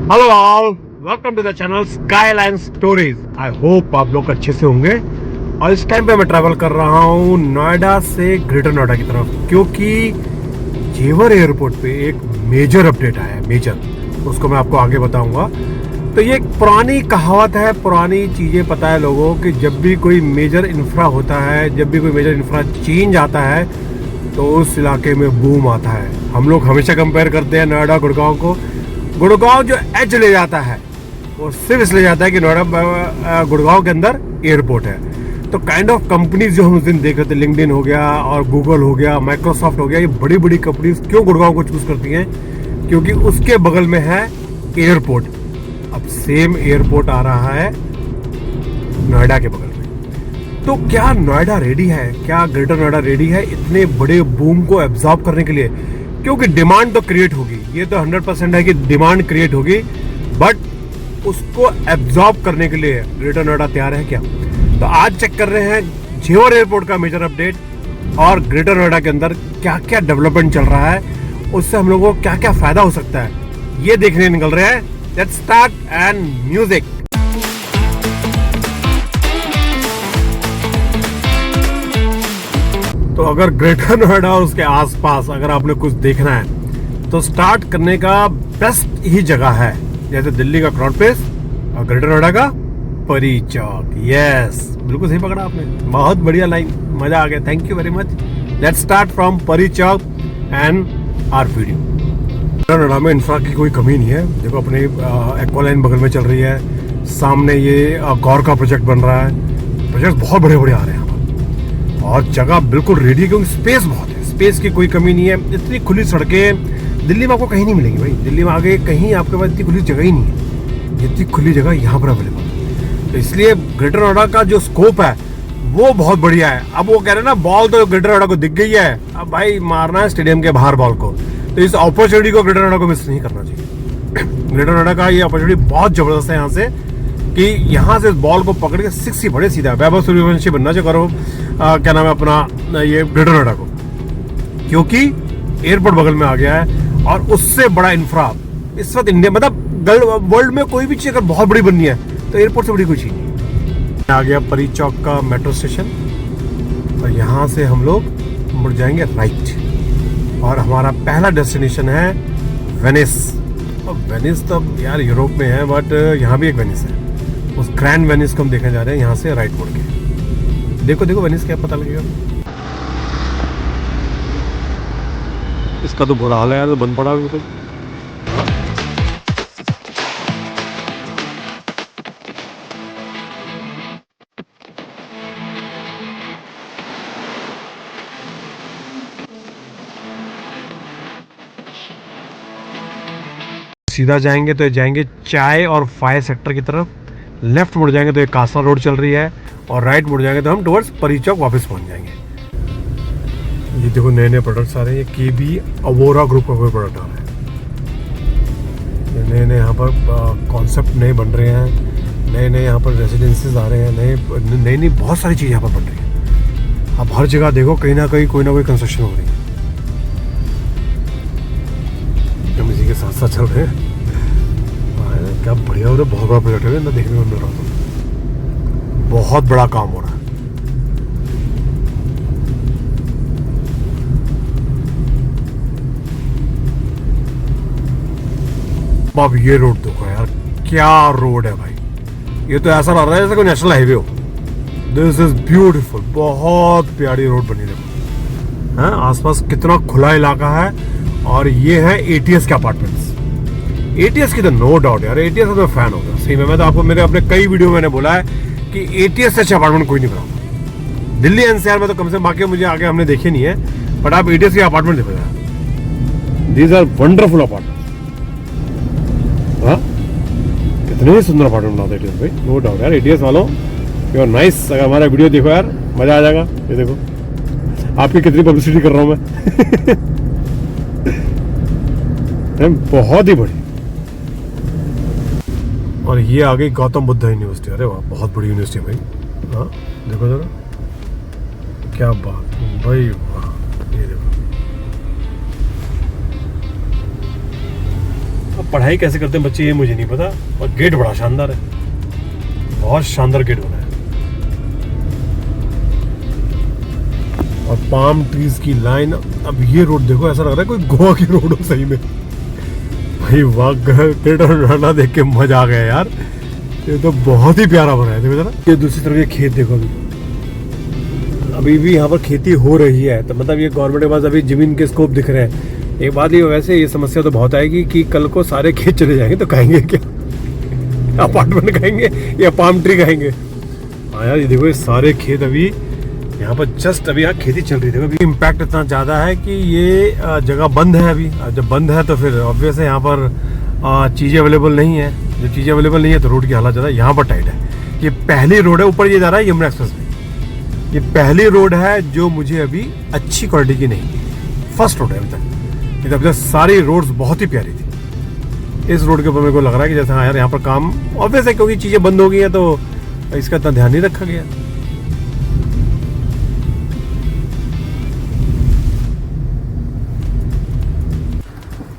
Hello all, welcome to the channel skyline stories. I hope आप लोग अच्छे से होंगे। और इस टाइम पे मैं ट्रैवल कर रहा हूँ नोएडा से ग्रेटर नोएडा की तरफ, क्योंकि जेवर एयरपोर्ट पे एक मेजर अपडेट आया है। मेजर उसको मैं आपको आगे बताऊंगा। तो ये एक पुरानी कहावत है, पुरानी चीज़ें पता है लोगों कि जब भी कोई मेजर इंफ्रा होता है, जब भी कोई मेजर इंफ्रा चेंज आता है तो उस इलाके में बूम आता है। हम लोग हमेशा कंपेयर करते हैं नोएडा गुड़गांव को। गुड़गांव जो एज ले जाता है वो सिर्फ इसलिए जाता है कि नोएडा गुड़गांव के अंदर एयरपोर्ट है। तो काइंड ऑफ कंपनीज जो हम उस दिन देख रहे थे, लिंक्डइन हो गया और गूगल हो गया, माइक्रोसॉफ्ट हो गया, ये बड़ी बड़ी कंपनीज क्यों गुड़गांव को चूज करती हैं? क्योंकि उसके बगल में है एयरपोर्ट। अब सेम एयरपोर्ट आ रहा है नोएडा के बगल में। तो क्या नोएडा रेडी है? क्या ग्रेटर नोएडा रेडी है इतने बड़े बूम को एब्जॉर्ब करने के लिए? क्योंकि डिमांड तो क्रिएट होगी, ये तो 100% है कि डिमांड क्रिएट होगी, बट उसको एब्जॉर्ब करने के लिए ग्रेटर नोएडा तैयार है क्या? तो आज चेक कर रहे हैं जेवर एयरपोर्ट का मेजर अपडेट और ग्रेटर नोएडा के अंदर क्या क्या डेवलपमेंट चल रहा है, उससे हम लोगों को क्या क्या फायदा हो सकता है, ये देखने निकल रहे हैं। Let's start and music. तो अगर ग्रेटर नोएडा और उसके आसपास अगर आपने कुछ देखना है तो स्टार्ट करने का बेस्ट ही जगह है। जैसे दिल्ली का क्राउड प्लेस और ग्रेटर नोएडा का परी चौक। यस, बिल्कुल सही पकड़ा आपने, बहुत बढ़िया लाइन, मजा आ गया, thank you very much. Let's start from Pari Chowk and our video. Greater Noida में इंफ्रा की कोई कमी नहीं है। देखो अपने एक्वालाइन बगल में चल रही है, सामने ये गौर का प्रोजेक्ट बन रहा है। प्रोजेक्ट बहुत बड़े बड़े आ रहे हैं और जगह बिल्कुल रेडी है, क्योंकि स्पेस बहुत है, स्पेस की कोई कमी नहीं है। इतनी खुली सड़कें दिल्ली में आपको कहीं नहीं मिलेंगी भाई। दिल्ली में आगे कहीं आपके पास इतनी खुली जगह ही नहीं है, जितनी खुली जगह यहाँ पर अवेलेबल है। तो इसलिए ग्रेटर नोएडा का जो स्कोप है वो बहुत बढ़िया है। अब वो कह रहे हैं ना, बॉल तो ग्रेटर नोएडा को दिख गई है, अब भाई मारना है स्टेडियम के बाहर बॉल को। तो इस अपॉर्चुनिटी को ग्रेटर नोएडा को मिस नहीं करना चाहिए। ग्रेटर नोएडा का ये अपॉर्चुनिटी बहुत जबरदस्त है यहाँ से, कि यहाँ से बॉल को पकड़ के 6 ही बड़े सीधा वैभव सूर्यवंशी बनना चाहिए करो क्या नाम है अपना ये ग्रेटर नोएडा को, क्योंकि एयरपोर्ट बगल में आ गया है। और उससे बड़ा इंफ्रा इस वक्त इंडिया, मतलब वर्ल्ड में कोई भी चीज अगर बहुत बड़ी बननी है तो एयरपोर्ट से बड़ी कोई चीज नहीं। आ गया परी चौक का मेट्रो स्टेशन और यहाँ से हम लोग मुड़ जाएंगे राइट और हमारा पहला डेस्टिनेशन है वेनिस। और वेनिस तो यार यूरोप में है, बट यहाँ भी एक वेनिस है। उस ग्रैंड वेनिस को हम देखने जा रहे हैं यहाँ से राइट मुड़ के। देखो देखो वेनिस क्या पता लगेगा। इसका तो बुरा हाल है यार, तो बंद पड़ा हुआ। सीधा जाएंगे तो जाएंगे चाय और फायर सेक्टर की तरफ, लेफ्ट मुड़ जाएंगे तो एक कासना रोड चल रही है, और राइट मुड़ जाएंगे तो हम टुवर्ड्स परी चौक वापस पहुंच जाएंगे। ये देखो नए नए प्रोडक्ट्स आ रहे हैं, ये केबी अवोरा ग्रुप का कोई प्रोडक्ट आ रहा है। नए नए यहाँ पर कॉन्सेप्ट नए बन रहे हैं, नए नए यहाँ पर रेजिडेंसीज आ रहे हैं, नई नई बहुत सारी चीज़ यहाँ पर बन रही है। अब हर जगह देखो कहीं ना कहीं कोई ना कोई कंस्ट्रक्शन हो रही है। हम इसी के साथ साथ चल रहे हैं। क्या बढ़िया हो रहा है, बहुत बड़ा प्रोजेक्ट है ना, देखने को मिल रहा था। बहुत बड़ा काम हो रहा है। अब ये रोड देखो यार, क्या रोड है भाई। ये तो ऐसा लग रहा है जैसे कोई नेशनल हाईवे हो। दिस इज ब्यूटीफुल, बहुत प्यारी रोड बनी देखो है। आसपास कितना खुला इलाका है। और ये है एटीएस के अपार्टमेंट्स। एटीएस की तो नो डाउट यार, एटीएस का तो फैन होगा सही में। मैं तो आपको मेरे अपने कई वीडियो में मैंने बोला है कि एटीएस से अच्छा अपार्टमेंट कोई नहीं बनाता। दिल्ली एनसीआर में तो कम से कम, बाकी मुझे आगे हमने देखे नहीं है, बट आप एटीएस के अपार्टमेंट देखो यार, दीज आर वंडरफुल अपार्टमेंट। हाँ, कितने ही सुंदर अपार्टमेंट बनाते एटीएस भाई, नो डाउट यार। एटीएस वालों यू आर नाइस। अगर हमारा वीडियो देखो यार, मजा आ जाएगा। ये देखो आपकी कितनी पब्लिसिटी कर रहा हूँ मैं। बहुत ही बढ़िया। और ये आ गई गौतम बुद्ध यूनिवर्सिटी। अरे वाह, बहुत बड़ी यूनिवर्सिटी है भाई। हाँ देखो जरा, क्या बात भाई, वाह। ये देखो अब पढ़ाई कैसे करते हैं बच्चे ये मुझे नहीं पता, और गेट बड़ा शानदार है, बहुत शानदार गेट बना है। और पाम ट्रीज की लाइन। अब ये रोड देखो, ऐसा लग रहा है कोई गोवा की रोड हो सही में। भाई वाह, ग्रेटर नोएडा देख के मजा आ गया यार, ये तो बहुत ही प्यारा बना है। देखो जरा, ये दूसरी तरफ ये खेत देखो, अभी भी यहाँ पर खेती हो रही है, तो मतलब ये गवर्नमेंट के पास अभी जमीन के स्कोप दिख रहे हैं। एक बात ये, वैसे ये समस्या तो बहुत आएगी कि कल को सारे खेत चले जाएंगे तो खाएंगे क्या? अपार्टमेंट खाएंगे या पाम ट्री खाएंगे? हाँ यार, ये देखो ये सारे खेत अभी यहाँ पर जस्ट अभी यहाँ खेती चल रही थी। अभी इम्पैक्ट इतना ज़्यादा है कि ये जगह बंद है अभी। जब बंद है तो फिर ऑब्वियस है यहाँ पर चीज़ें अवेलेबल नहीं है। जब चीज़ें अवेलेबल नहीं है तो रोड की हालत ज़्यादा यहाँ पर टाइट है। ये पहली रोड है, ऊपर ये जा रहा है यमुना एक्सप्रेस वे। ये पहली रोड है जो मुझे अभी अच्छी क्वालिटी की नहीं थी, फर्स्ट रोड है अभी तक। अब तक सारी रोड्स बहुत ही प्यारी थी। इस रोड के ऊपर मेरे को लग रहा है कि जैसे हाँ यार यहाँ पर काम ऑब्वियस है, क्योंकि चीज़ें बंद हो गई हैं तो इसका इतना ध्यान नहीं रखा गया।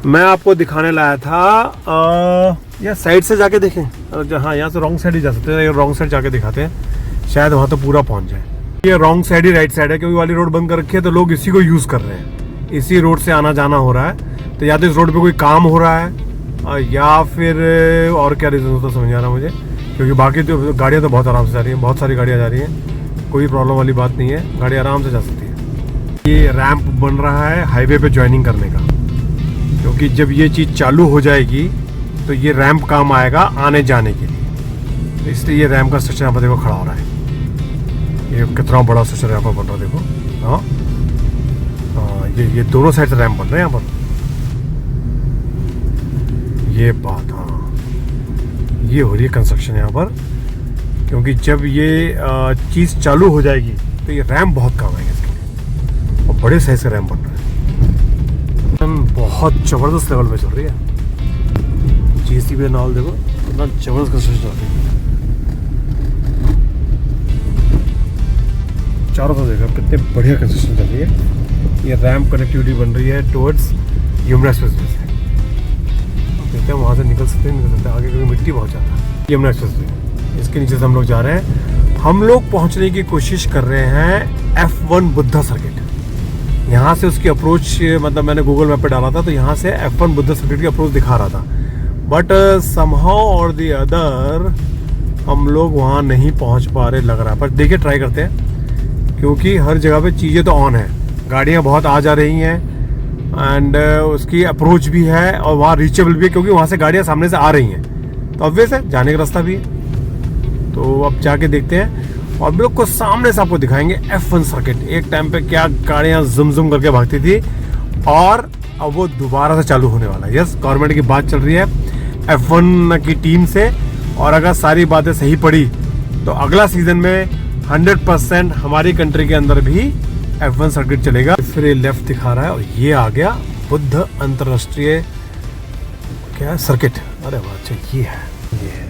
मैं आपको दिखाने लाया था या साइड से जाके देखें, हाँ यहाँ से रॉन्ग साइड ही जा सकते हैं, रॉन्ग साइड जाके दिखाते हैं, शायद वहाँ तो पूरा पहुँच जाए। ये रॉन्ग साइड ही राइट साइड है, क्योंकि वाली रोड बंद कर रखी है तो लोग इसी को यूज़ कर रहे हैं, इसी रोड से आना जाना हो रहा है। तो या तो इस रोड पे कोई काम हो रहा है या फिर और क्या रीज़न होता समझ आ रहा मुझे, क्योंकि बाकी तो गाड़ियाँ तो बहुत आराम से जा रही हैं, बहुत सारी गाड़ियाँ जा रही हैं, कोई प्रॉब्लम वाली बात नहीं है, गाड़ी आराम से जा सकती है। ये रैंप बन रहा है हाईवे पे ज्वाइनिंग करने का, क्योंकि जब ये चीज़ चालू हो जाएगी तो ये रैंप काम आएगा आने जाने के लिए, तो इसलिए ये रैंप का स्ट्रक्चर यहाँ पर देखो खड़ा हो रहा है। ये कितना बड़ा स्ट्रक्चर यहाँ पर बन रहा है देखो। हाँ हाँ, ये दोनों साइड से रैंप बन रहे हैं यहाँ पर। ये बात, हाँ ये हो रही है कंस्ट्रक्शन यहाँ पर, क्योंकि जब ये चीज़ चालू हो जाएगी तो ये रैंप बहुत काम आएगा इसके लिए, और बड़े साइज का रैंप बन रहा है। बहुत ज़बरदस्त लेवल पे चल रही है जेसीबी नाल, देखो कितना ज़बरदस्त कंस्ट्रक्शन चल रही है। चारों तरफ देखो कितने बढ़िया कंस्ट्रक्शन चल रही है। ये रैंप कनेक्टिविटी बन रही है टुवर्ड्स यमुना एक्सप्रेस वे से। देखते हैं वहाँ से निकल सकते हैं आगे, क्योंकि मिट्टी बहुत ज़्यादा है। यमुना एक्सप्रेस वे, इसके नीचे से हम लोग जा रहे हैं। हम लोग पहुँचने की कोशिश कर रहे हैं F1 बुद्धा सर्किट। यहाँ से उसकी अप्रोच, मतलब मैंने गूगल मैप पे डाला था तो यहाँ से F1 बुद्धा सर्किट की अप्रोच दिखा रहा था, बट समहाउ और द अदर हम लोग वहाँ नहीं पहुँच पा रहे लग रहा है। पर देखिए ट्राई करते हैं, क्योंकि हर जगह पे चीज़ें तो ऑन है, गाड़ियाँ बहुत आ जा रही हैं एंड उसकी अप्रोच भी है और वहाँ रीचेबल भी है, क्योंकि वहाँ से गाड़ियाँ सामने से आ रही हैं तो ऑब्वियस है जाने का रास्ता भी है। तो अब जाके देखते हैं और बिल्कुल सामने से आपको दिखाएंगे F1 सर्किट। एक टाइम पे क्या गाड़ियाँ जुम करके भागती थी और अब वो दोबारा से चालू होने वाला है। यस, गवर्नमेंट की बात चल रही है F1 की टीम से, और अगर सारी बातें सही पड़ी तो अगला सीजन में 100% हमारी कंट्री के अंदर भी F1 सर्किट चलेगा। फिर ये लेफ्ट दिखा रहा है और ये आ गया बुद्ध अंतरराष्ट्रीय क्या सर्किट। अरे वाह, अच्छा ये है, ये है।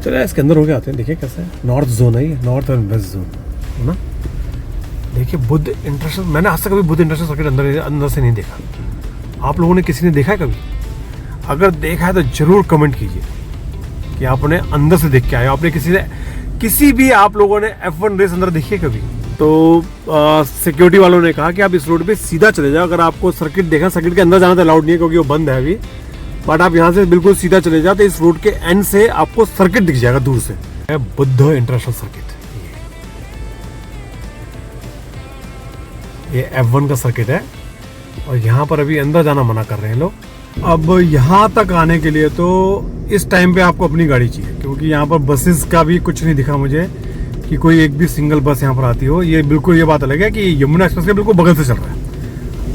चलिए इसके अंदर हो गए आते हैं, देखिए कैसे है। नॉर्थ जोन है ये, नॉर्थ और वेस्ट जोन है ना। देखिए बुद्ध इंटरनेशनल, मैंने आज तक कभी बुद्ध इंटरनेशनल सर्किट अंदर से नहीं देखा। आप लोगों ने किसी ने देखा है कभी? अगर देखा है तो जरूर कमेंट कीजिए कि आपने अंदर से देख के आए, आपने किसी भी आप लोगों ने F1 रेस अंदर देखी है कभी? तो सिक्योरिटी वालों ने कहा कि आप इस रोड पे सीधा चले जाओ, अगर आपको सर्किट देखा, सर्किट के अंदर जाना तो अलाउड नहीं है क्योंकि वो बंद है अभी, बट आप यहाँ से बिल्कुल सीधा चले जाओ तो इस रोड के एंड से आपको सर्किट दिख जाएगा दूर से, बुद्ध इंटरनेशनल सर्किट। ये F1 का सर्किट है और यहाँ पर अभी अंदर जाना मना कर रहे हैं लोग। अब यहाँ तक आने के लिए तो इस टाइम पे आपको अपनी गाड़ी चाहिए, क्योंकि यहाँ पर बसेस का भी कुछ नहीं दिखा मुझे कि कोई एक भी सिंगल बस यहाँ पर आती हो। ये बिल्कुल ये बात अलग है कि यमुना एक्सप्रेस के बिल्कुल बगल से चल रहा है।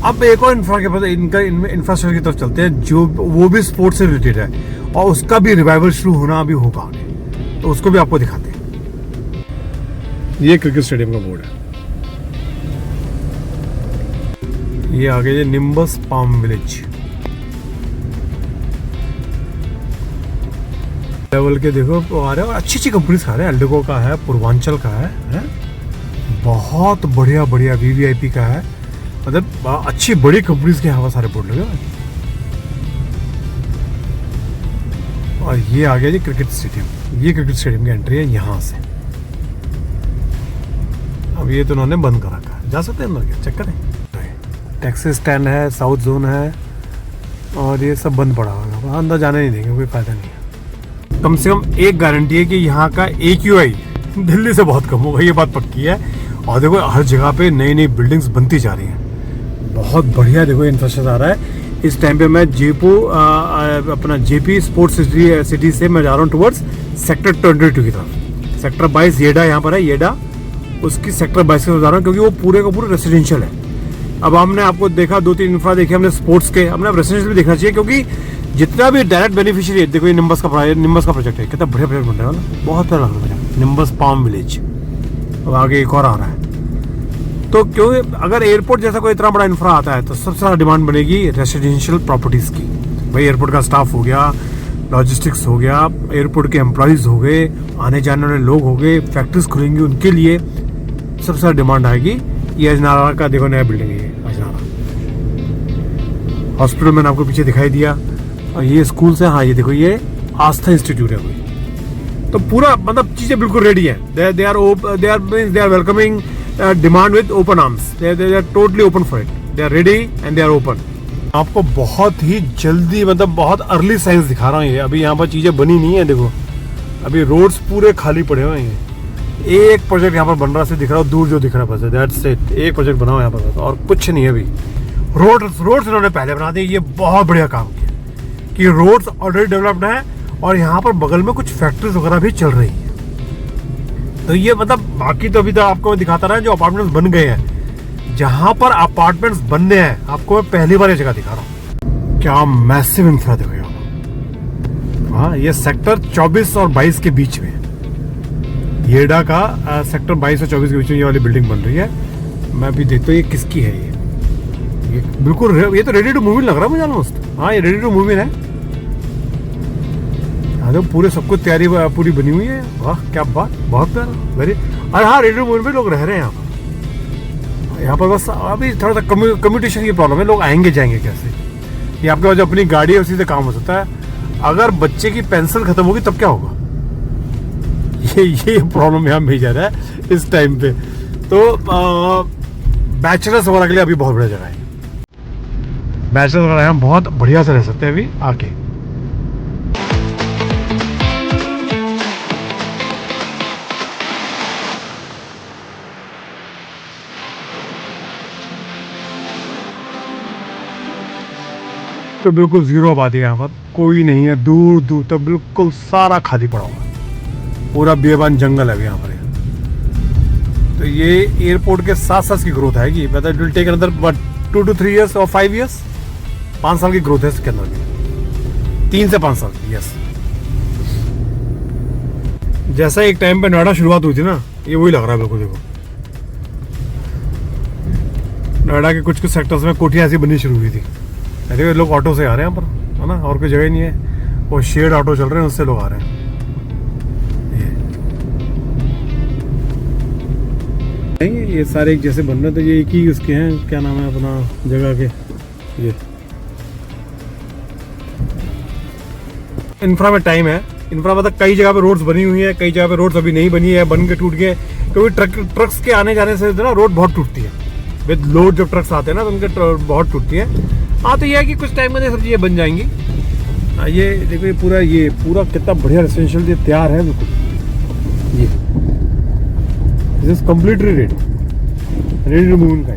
अब एक और इंफ्रास्ट्रक्चर की तरफ चलते हैं जो वो भी स्पोर्ट्स से रिलेटेड है और उसका भी रिवाइवल शुरू होना अभी होगा आगे, तो उसको भी आपको दिखाते हैं। ये क्रिकेट स्टेडियम का बोर्ड है, ये आगे ये निम्बस पाम विलेज लेवल के देखो आ रहे हैं, और अच्छी अच्छी कंपनीज खा रहे हैं। एल्डेको का है, पूर्वांचल का है? बहुत बढ़िया बढ़िया VVIP का है, मतलब अच्छी बड़ी कंपनीज के यहाँ सारे बोर्ड लगे हुए हैं। और ये आ गया जी क्रिकेट स्टेडियम। ये क्रिकेट स्टेडियम की एंट्री है यहाँ से। अब ये तो उन्होंने बंद कर रखा है, जा सकते हैं अंदर क्या, चेक करें। टैक्सी स्टैंड है, साउथ जोन है, और ये सब बंद पड़ा होगा, अंदर जाने नहीं देंगे, कोई फायदा नहीं है। कम से कम एक गारंटी है कि यहाँ का AQI दिल्ली से बहुत कम होगा, ये बात पक्की है। और देखो हर जगह पे नई नई बिल्डिंग्स बनती जा रही हैं, बहुत बढ़िया देखो इंफ्रास्ट्रक्चर आ रहा है। इस टाइम पे मैं जयपुर अपना JP स्पोर्ट्स सिटी से मैं जा रहा हूँ टुवर्ड्स सेक्टर 22 की तरफ। सेक्टर 22 येडा यहाँ पर है, येडा उसकी सेक्टर 22 की जा रहा हूँ, क्योंकि वो पूरे का पूरे रेसिडेंशियल है। अब हमने आपको देखा 2-3 इंफ्रा देखे हमने स्पोर्ट्स के, हमने अब रेसिडेंशियल भी देखना चाहिए, क्योंकि जितना भी डायरेक्ट बेनिफिशियरी है। देखो ये निम्बस का प्रोजेक्ट है, कितना बढ़िया प्रोजेक्ट बन रहा है ना, बहुत प्यारा लग रहा है निम्बस पाम विलेज। अब आगे एक और आ रहा है। तो क्योंकि अगर एयरपोर्ट जैसा कोई इतना बड़ा इंफ्रा आता है तो सबसे ज़्यादा डिमांड बनेगी रेसिडेंशियल प्रॉपर्टीज़ की। भाई एयरपोर्ट का स्टाफ हो गया, लॉजिस्टिक्स हो गया, एयरपोर्ट के एम्प्लॉयज़ हो गए, आने जाने वाले लोग हो गए, फैक्ट्रीज खुलेंगी, उनके लिए सबसे ज़्यादा डिमांड आएगी। ये अजनारा का देखो नया बिल्डिंग है, ये अजनारा हॉस्पिटल मैंने आपको पीछे दिखाई दिया। और ये स्कूल से, हाँ ये देखो ये आस्था इंस्टीट्यूट है कोई। तो पूरा मतलब चीज़ें बिल्कुल रेडी है। They are welcoming demand with open arms. They are totally open for it, they are ready and they are open. आपको बहुत ही जल्दी मतलब बहुत अर्ली साइंस दिखा रहा हूँ। ये अभी यहाँ पर चीज़ें बनी नहीं है, देखो अभी रोड्स पूरे खाली पड़े हुए हैं। एक प्रोजेक्ट यहाँ पर बन रहा है, दिख रहा है दूर जो दिख रहा है, बस दैट्स इट। एक प्रोजेक्ट बना हुआ है यहाँ पर और कुछ नहीं है अभी। रोड्स इन्होंने पहले बना दिए, ये बहुत बढ़िया काम किया कि रोड्स ऑलरेडी डेवलप्ड है और यहाँ पर बगल में कुछ फैक्ट्रीज वगैरह भी चल रही है। तो ये मतलब बाकी तो अभी तो आपको मैं दिखाता रहा जो अपार्टमेंट्स बन गए हैं। जहाँ पर अपार्टमेंट्स बनने हैं आपको मैं पहली बार ये जगह दिखा रहा हूँ। क्या मैसिव इंफ्रा देखो यहाँ। हाँ ये सेक्टर 24 और 22 के बीच में, येडा का सेक्टर 22 और 24 के बीच में ये वाली बिल्डिंग बन रही है। मैं अभी देखता हूँ ये किसकी है। ये बिल्कुल ये तो रेडी टू मूव इन लग रहा है मुझे ऑलमोस्ट। हाँ ये रेडी टू मूव इन है। हाँ तो पूरे सब कुछ तैयारी पूरी बनी हुई है। वाह क्या बात, बहुत प्यारा, वेरी। अरे हाँ रेडी टू मूव इन में लोग रह रहे हैं यहाँ पर बस अभी थोड़ा सा कम्यूटेशन की प्रॉब्लम है, लोग आएंगे जाएंगे कैसे। ये आपके पास जो अपनी गाड़ी है उसी से काम हो सकता है। अगर बच्चे की पेंसिल खत्म होगी तब क्या होगा, ये प्रॉब्लम यहाँ भेजा रहा है इस टाइम पे। तो बैचलर्स वगैरह के लिए अभी बहुत बढ़िया जगह है। बैचलर्स वगैरह यहाँ बहुत बढ़िया से रह सकते हैं अभी आके। तो बिल्कुल जीरो आबादी है यहाँ पर, कोई नहीं है, दूर दूर तक बिल्कुल सारा खाली पड़ा हुआ है, पूरा बेबान जंगल है यहाँ पर। तो ये एयरपोर्ट के साथ साथ की ग्रोथ आएगी, मतलब it will take another 2 to 3 years और 5 years, 5 साल की ग्रोथ है इसके अंदर भी, 3 से 5 साल की। यस जैसा एक टाइम पे नोएडा शुरुआत हुई थी ना, ये वही लग रहा है बिल्कुल। देखो नोएडा के कुछ कुछ सेक्टर्स में कोठियाँ ऐसी बननी शुरू हुई थी। अरे लोग ऑटो से आ रहे हैं यहाँ पर, है ना, और कोई जगह नहीं है। वो शेड ऑटो चल रहे हैं, उससे लोग आ रहे हैं। ये सारे एक जैसे बन रहे हैं, तो ये एक ही उसके हैं, क्या नाम है अपना जगह के। ये इंफ्रा में टाइम है। इंफ्रा मतलब कई जगह पे रोड्स बनी हुई है, कई जगह पे रोड्स अभी नहीं बनी है, बन के टूट गए। क्योंकि ट्रक्स के आने जाने से ना रोड बहुत टूटती है, विद लोड जब ट्रक्स आते हैं ना तो उनके बहुत टूटती है। हाँ तो ये है कि कुछ टाइम में सब चीज़ें बन जाएंगी। ये देखो ये पूरा कितना बढ़िया रेसिडेंशियल ये तैयार है बिल्कुल। ये this is completely ready to move का।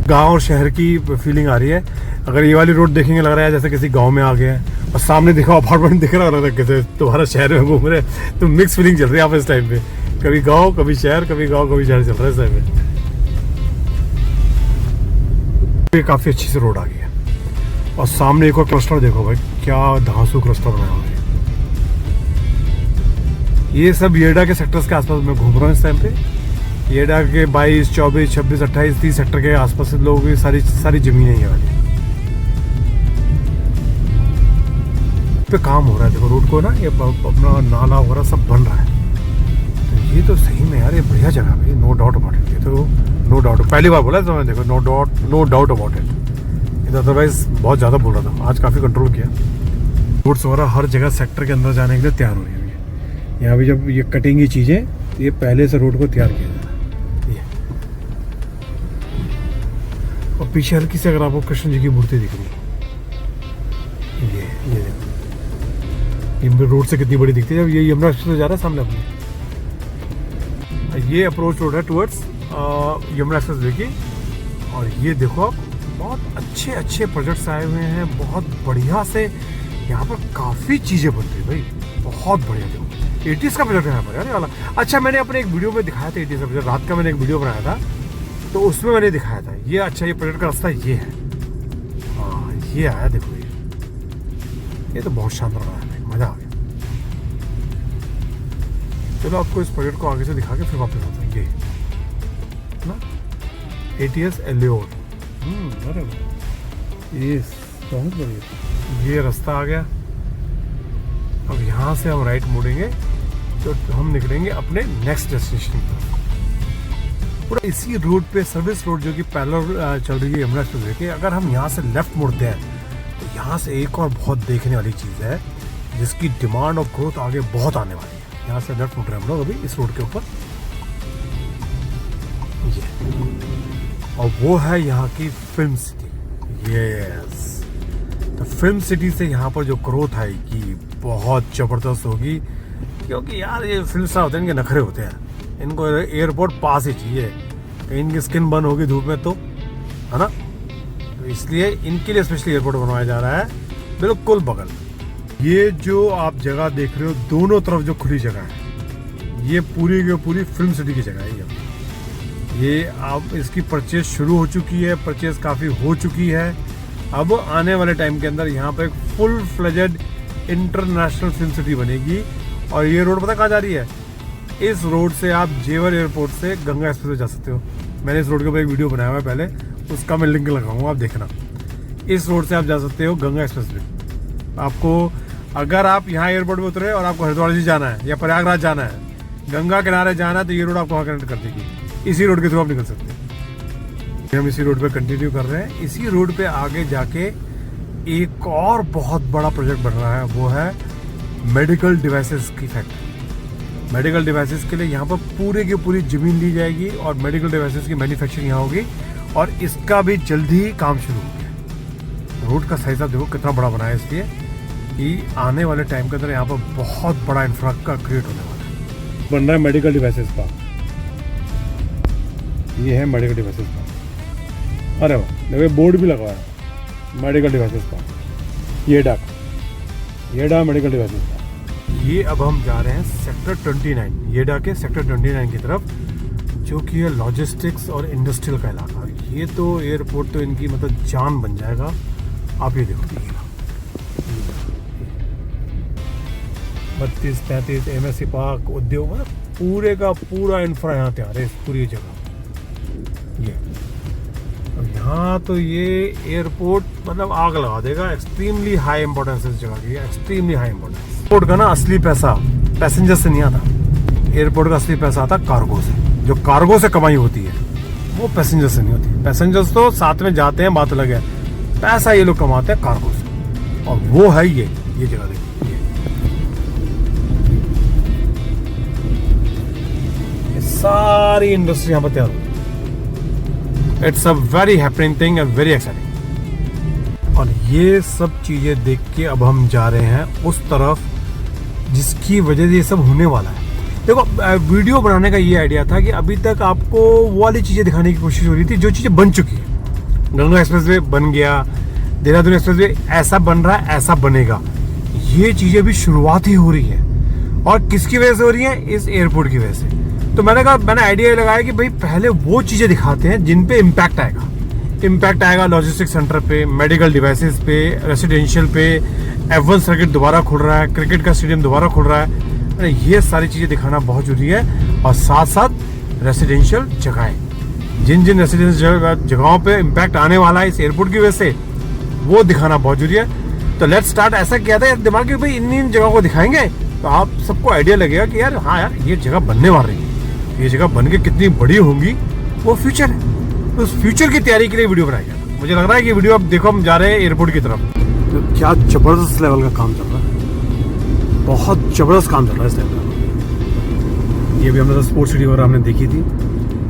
गांव और शहर की फीलिंग आ रही है। अगर ये वाली रोड देखेंगे लग रहा है जैसे किसी गांव में आ गया है, और सामने दिखा अपार्टमेंट दिख रहा है कैसे तुम्हारा शहर में घूम रहे। तो मिक्स फीलिंग चल रही है आप इस टाइम पे, कभी गाँव कभी शहर, कभी गाँव कभी शहर चल रहा है इस टाइम पे। काफी अच्छी से रोड आ गई है। और सामने एक और क्लस्टर देखो भाई, क्या धांसू क्लस्टर बनाया हुआ है। ये सब येडा के सेक्टर्स के आसपास मैं घूम रहा हूँ इस टाइम पे। येडा के 22, 24, 26, 28, 30 सेक्टर के आसपास लोगों की सारी जमीनें ये वाली पे काम हो रहा है। देखो रोड को ना, ये अपना नाला वगैरह सब बन रहा है। तो ये तो सही में यार ये बढ़िया जगह है, नो डाउट अबाउट इट। ये तो नो डाउट, पहली बार बोला तो मैंने, देखो no doubt about it. Otherwise बहुत ज़्यादा बोल रहा था, आज काफ़ी कंट्रोल किया। रोड्स वगैरह हर जगह सेक्टर के अंदर जाने के लिए तैयार हो रही है। यहाँ भी जब ये कटेंगी चीज़ें, ये पहले से रोड को तैयार किया जाता है। ये और पीछे हल्की से अगर आपको कृष्ण जी की मूर्ति दिख रही है, ये देखो, ये रोड से कितनी बड़ी दिखती है। जब ये यमुना एक्सप्रेस जा रहा है सामने अपने, ये अप्रोच रोड है टुवर्ड्स यमुना एक्सप्रेस वे की। और ये देखो आप, बहुत अच्छे अच्छे प्रोजेक्ट्स आए हुए हैं, बहुत बढ़िया से यहाँ पर काफ़ी चीज़ें बन रही है भाई, बहुत बढ़िया। देखो 80s का प्रोजेक्ट है यहाँ पर यार, ये वाला। अच्छा, मैंने अपने एक वीडियो में दिखाया था 80s का प्रोजेक्ट, रात का मैंने एक वीडियो बनाया था, तो उसमें मैंने दिखाया था ये। अच्छा, ये प्रोजेक्ट का रास्ता ये है, हाँ ये आया, देखो ये तो बहुत शानदार रहा है, मज़ा आ गया। चलो आपको इस प्रोजेक्ट को आगे से दिखा के फिर वापस आता है। ये ना ATS एलियोर, अरे ये बहुत बढ़िया। ये रास्ता आ गया। अब यहाँ से हम राइट मुड़ेंगे तो हम निकलेंगे अपने नेक्स्ट डेस्टिनेशन की तरफ। पूरा इसी रोड पे सर्विस रोड जो कि पैरेलल चल रही है यमुना एक्सप्रेस के, अगर हम यहाँ से लेफ्ट मुड़ते हैं तो यहाँ से एक और बहुत देखने वाली चीज़ है जिसकी डिमांड और ग्रोथ आगे बहुत आने वाली है। यहाँ से लेफ्ट मुड़ रहे हैं हम लोग अभी इस रोड के ऊपर, ये, और वो है यहाँ की फिल्म सिटी। यस, तो फिल्म सिटी से यहाँ पर जो ग्रोथ आएगी बहुत ज़बरदस्त होगी, क्योंकि यार ये फिल्म स्टार होते हैं, इनके नखरे होते हैं, इनको एयरपोर्ट पास ही चाहिए, कहीं इनकी स्किन बर्न होगी धूप में तो, है ना। तो इसलिए इनके लिए स्पेशली एयरपोर्ट बनवाया जा रहा है बिल्कुल बगल। ये जो आप जगह देख रहे हो दोनों तरफ जो खुली जगह है, ये पूरी की पूरी फिल्म सिटी की जगह है। ये आप इसकी परचेज शुरू हो चुकी है, परचेज काफ़ी हो चुकी है। अब आने वाले टाइम के अंदर यहाँ पर एक full fledged international film city बनेगी। और ये रोड पता कहाँ जा रही है? इस रोड से आप जेवर एयरपोर्ट से गंगा एक्सप्रेस जा सकते हो। मैंने इस रोड के ऊपर एक वीडियो बनाया हुआ है पहले, उसका मैं लिंक लगाऊंगा, आप देखना। इस रोड से आप जा सकते हो गंगा एक्सप्रेस में। आपको अगर आप यहाँ एयरपोर्ट में उतरे और आपको हरिद्वार जी जाना है या प्रयागराज जाना है, गंगा किनारे जाना है, तो ये रोड आपको वहाँ कनेक्ट कर देगी। इसी रोड के थ्रू आप निकल सकते हैं। हम इसी रोड पे कंटिन्यू कर रहे हैं। इसी रोड पे आगे जाके एक और बहुत बड़ा प्रोजेक्ट बन रहा है, वो है मेडिकल डिवाइसेस की फैक्ट्री। मेडिकल डिवाइसेस के लिए यहाँ पर पूरी की पूरी ज़मीन ली जाएगी और मेडिकल डिवाइसेस की मैन्युफैक्चरिंग यहाँ होगी, और इसका भी जल्दी ही काम शुरू हो गया। रोड का साइज आप देखो कितना बड़ा बना है, इसलिए कि आने वाले टाइम के अंदर यहाँ पर बहुत बड़ा इंफ्रा का क्रिएट होने वाला है। बन रहा है मेडिकल डिवाइसेस का, ये है मेडिकल डिवाइसेस का। अरे वाह, देखो बोर्ड भी लगवाया है मेडिकल डिवाइसेस का, येडा मेडिकल डिवाइसेस का। ये अब हम जा रहे हैं सेक्टर 29, येडा के सेक्टर 29 की तरफ, जो कि है लॉजिस्टिक्स और इंडस्ट्रियल का इलाका। ये तो एयरपोर्ट तो इनकी मतलब जान बन जाएगा। आप ये देखो 32-33 MSC पार्क उद्योग, मतलब पूरे का पूरा इंफ्रा यहाँ तैयार है, इस पूरी जगह। ये यहाँ तो ये एयरपोर्ट मतलब आग लगा देगा। एक्सट्रीमली हाई इंपॉर्टेंस इस जगह की, एक्सट्रीमली हाई इंपॉर्टेंस। एयरपोर्ट का ना असली पैसा पैसेंजर से नहीं आता, एयरपोर्ट का असली पैसा आता कार्गो से। जो कार्गो से कमाई होती है वो पैसेंजर से नहीं होती। पैसेंजर्स तो साथ में जाते हैं, बात अलग है, पैसा ये लोग कमाते हैं कार्गो से, और वो है ये जगह देखिए। ये सारी इंडस्ट्री यहाँ पर तैयार होती है। It's a very happening thing and very exciting. और ये सब चीज़ें देख के अब हम जा रहे हैं उस तरफ जिसकी वजह से ये सब होने वाला है। देखो, वीडियो बनाने का ये आइडिया था कि अभी तक आपको वो वाली चीज़ें दिखाने की कोशिश हो रही थी जो चीज़ें बन चुकी है। गंगा एक्सप्रेसवे बन गया, देहरादून एक्सप्रेसवे ऐसा बन रहा है, ऐसा बनेगा। ये चीज़ें भी शुरुआत ही हो रही है, और किसकी वजह से हो रही है? इस एयरपोर्ट की वजह से। तो मैंने आइडिया लगाया कि भाई पहले वो चीज़ें दिखाते हैं जिन पे इम्पैक्ट आएगा। इम्पैक्ट आएगा लॉजिस्टिक सेंटर पे, मेडिकल डिवाइसेस पे, रेसिडेंशियल पे, F1 सर्किट दोबारा खुल रहा है, क्रिकेट का स्टेडियम दोबारा खुल रहा है। ये सारी चीज़ें दिखाना बहुत जरूरी है। और साथ साथ रेसिडेंशियल जगहें, जिन जिन रेसिडेंशियल जगहों पे इम्पैक्ट आने वाला है इस एयरपोर्ट की वजह से, वो दिखाना बहुत जरूरी है। तो लेट्स स्टार्ट। ऐसा किया था दिमाग में, भाई इन जगहों को दिखाएंगे तो आप सबको आइडिया लगेगा कि यार हाँ यार ये जगह बनने वाली है, ये जगह बन के कितनी बड़ी होंगी वो फ्यूचर है। तो उस फ्यूचर की तैयारी के लिए वीडियो बनाया गया। मुझे लग रहा है कि वीडियो अब देखो हम जा रहे हैं एयरपोर्ट की तरफ। तो क्या जबरदस्त लेवल का काम चल रहा है, बहुत जबरदस्त काम चल रहा है इस टाइम का। ये भी हमने स्पोर्ट्स सिटी वगैरह हमने देखी थी।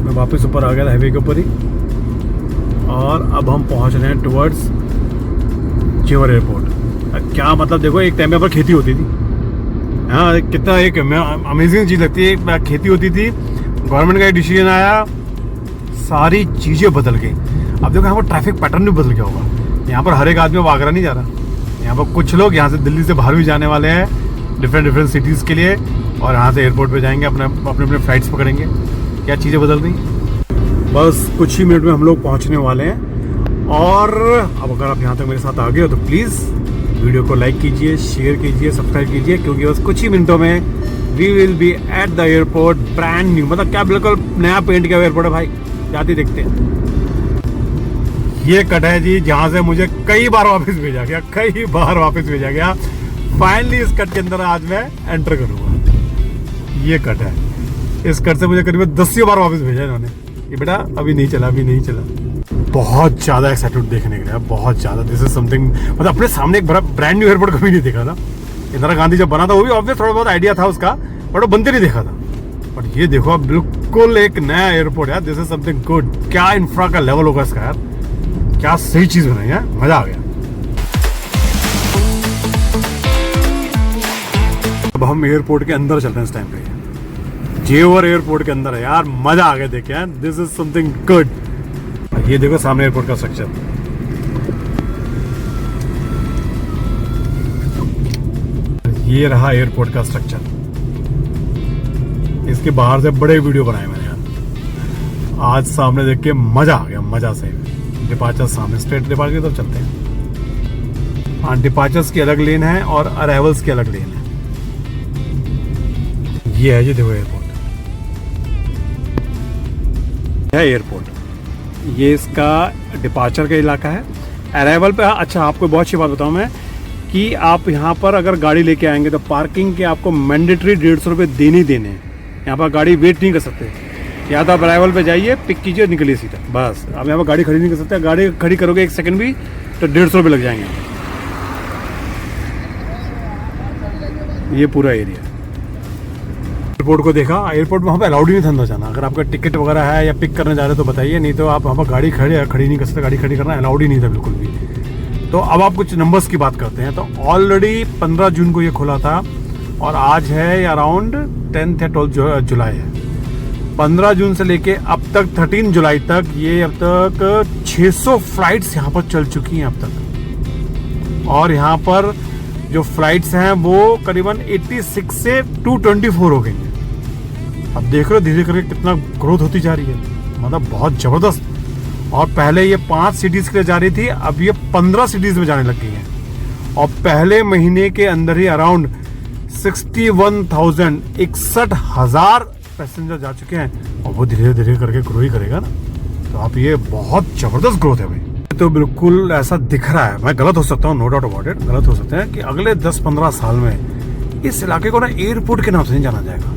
मैं वापस ऊपर आ गया हाईवे के ऊपर ही, और अब हम पहुंच रहे हैं टुवर्ड्स जेवर एयरपोर्ट। क्या मतलब देखो, एक टाइम पे पर खेती होती थी, हाँ कितना एक अमेजिंग चीज़ लगती है। एक खेती होती थी, गवर्नमेंट का एक डिसीजन आया, सारी चीज़ें बदल गई। अब देखो यहाँ पर ट्रैफिक पैटर्न भी बदल गया होगा। यहाँ पर हर एक आदमी अब आगरा नहीं जा रहा। यहाँ पर कुछ लोग यहाँ से दिल्ली से बाहर भी जाने वाले हैं डिफरेंट सिटीज़ के लिए, और यहाँ से एयरपोर्ट पे जाएंगे, अपने फ्लाइट्स पकड़ेंगे। क्या चीज़ें बदल रही। बस कुछ ही मिनट में हम लोग पहुँचने वाले हैं। और अब अगर आप यहाँ तक मेरे साथ आ गए हो तो प्लीज़ वीडियो को लाइक कीजिए, शेयर कीजिए, सब्सक्राइब कीजिए, क्योंकि बस कुछ ही मिनटों में we will be at the airport, brand new. मतलब क्या बिल्कुल नया पेंट किया एयरपोर्ट है भाई। जाते देखते हैं। ये कट है जी जहाँ से मुझे कई बार वापस भेजा गया, फाइनली इस कट के अंदर आज मैं एंटर करूँगा। ये कट है, इस कट से मुझे करीब 10 बार वापस भेजा इन्होंने। ये बेटा अभी नहीं चला। बहुत ज़्यादा एक्साइटेड देखने के लिए, बहुत ज़्यादा। दिस इज समथिंग, मतलब अपने सामने एक बड़ा ब्रांड न्यू एयरपोर्ट कभी नहीं देखा था। इंदिरा गांधी जब बना था वो भी ऑब्वियस थोड़ा बहुत आइडिया था उसका, बट वो बनते नहीं देखा था। बट ये देखो अब बिल्कुल एक नया एयरपोर्ट है। This is something good. क्या इंफ्रा का लेवल होगा इसका यार, क्या सही चीज़ बनाई है, मज़ा आ गया। अब हम एयरपोर्ट के अंदर चल रहे हैं इस टाइम पे। जेवर एयरपोर्ट के अंदर है यार, मज़ा आ गया देखे यार। This is something good. ये देखो सामने एयरपोर्ट का स्ट्रक्चर, ये रहा एयरपोर्ट का स्ट्रक्चर। इसके बाहर से बड़े वीडियो बनाए मैंने यार। आज सामने देख के मजा आ गया, मजा से। डिपार्चर सामने, स्ट्रेट डिपार्चर की तरफ चलते हैं। हाँ, डिपार्चर्स की अलग लेन है और अराइवल्स की अलग लेन है। ये है जी देखो एयरपोर्ट, है एयरपोर्ट। ये इसका डिपार्चर का इलाका है। अराइवल पे अच्छा आपको बहुत अच्छी बात बताऊं मैं कि आप यहाँ पर अगर गाड़ी लेके आएंगे तो पार्किंग के आपको मैंडेटरी 150 रुपये देने ही देने हैं। यहाँ पर गाड़ी वेट नहीं कर सकते। या तो आप अराइवल पे जाइए, पिक कीजिए, निकलिए सीधा, बस। आप यहाँ पर गाड़ी खड़ी नहीं कर सकते। गाड़ी खड़ी करोगे 1 सेकंड भी तो 150 रुपये लग जाएंगे। ये पूरा एरिया एयरपोर्ट को देखा। एयरपोर्ट में वहाँ पे अलाउड ही नहीं था अंदर जाना। अगर आपका टिकट वगैरह है या पिक करने जा रहे हो तो बताइए, नहीं तो आप वहाँ पर गाड़ी खड़ी नहीं कर सकते। गाड़ी खड़ी करना अलाउड ही नहीं था बिल्कुल भी। तो अब आप कुछ नंबर्स की बात करते हैं। तो ऑलरेडी 15 जून को ये खुला था और आज है अराउंड 10th या 12 जुलाई है। 15 जून से लेके अब तक 13 जुलाई तक ये अब तक 600 फ्लाइट्स यहाँ पर चल चुकी हैं अब तक। और यहाँ पर जो फ्लाइट्स हैं वो करीबन 86 से 224 हो गई हैं। अब देख रहे हो धीरे करके कितना ग्रोथ होती जा रही है, मतलब बहुत ज़बरदस्त। और पहले ये 5 सिटीज़ के लिए जा रही थी, अब ये 15 सिटीज़ में जाने लग गई हैं। और पहले महीने के अंदर ही अराउंड 61,000 पैसेंजर जा चुके हैं। और वो धीरे धीरे करके ग्रो ही करेगा ना। तो आप ये बहुत ज़बरदस्त ग्रोथ है भाई। तो बिल्कुल ऐसा दिख रहा है, मैं गलत हो सकता हूँ, नो डाउट अबाउट इट, गलत हो सकते हैं, कि अगले 10-15 साल में इस इलाके को ना एयरपोर्ट के नाम से नहीं जाना जाएगा।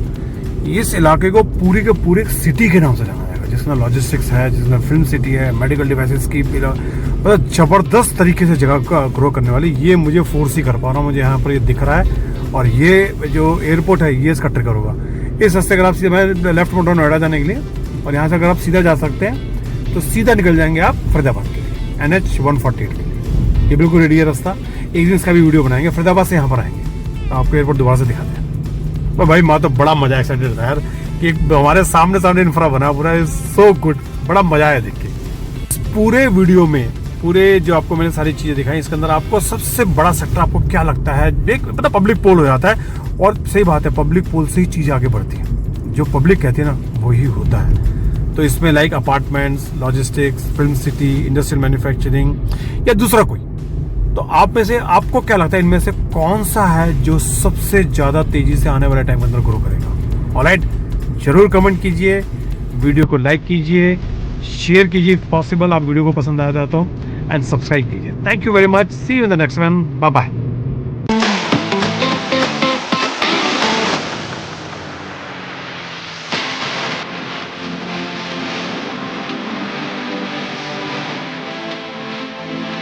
इस इलाके को पूरी के पूरे सिटी के नाम से जाना जाएगा, जिसमें लॉजिस्टिक्स है, जिसमें फिल्म सिटी है, मेडिकल डिवाइसेस की मतलब ज़बरदस्त तरीके से जगह का ग्रो करने वाली। ये मुझे फोर्स ही कर पा रहा हूँ, मुझे यहाँ पर ये दिख रहा है। और ये जो एयरपोर्ट है ये इसका ट्रिगर होगा। इस रास्ते अगर आप सीधा, मैं लेफ्ट मोड़ रहा हूँ नोएडा जाने के लिए, और यहाँ से अगर आप सीधा जा सकते हैं तो सीधा निकल जाएंगे आप फरीदाबाद के लिए, NH 148 के लिए। ये बिल्कुल रेडी है रास्ता। एक दिन इसका भी वीडियो बनाएंगे। फरीदाबाद से यहाँ पर आएंगे तो आपको एयरपोर्ट दोबारा से दिखाते हैं। तो भाई मैं तो बड़ा मजा एक्साइटेड था यार कि हमारे सामने इंफ्रा बना पूरा। सो गुड, बड़ा मजा आया देख के। पूरे वीडियो में पूरे जो आपको मैंने सारी चीजें दिखाई, इसके अंदर आपको सबसे बड़ा सेक्टर आपको क्या लगता है? देख पता पब्लिक पोल हो जाता है, और सही बात है, पब्लिक पोल से ही चीज़ आगे बढ़ती है। जो पब्लिक कहती है ना वही होता है। तो इसमें like apartments, logistics, film city, industrial manufacturing या दूसरा कोई, तो आप में से आपको क्या लगता है इनमें से कौन सा है जो सबसे ज़्यादा तेज़ी से आने वाले टाइम के अंदर ग्रो करेगा? ऑलराइट, जरूर कमेंट कीजिए, वीडियो को लाइक कीजिए, शेयर कीजिए पॉसिबल, आप वीडियो को पसंद आया था तो, एंड सब्सक्राइब कीजिए। Thank you very much, see you in the next one, bye bye.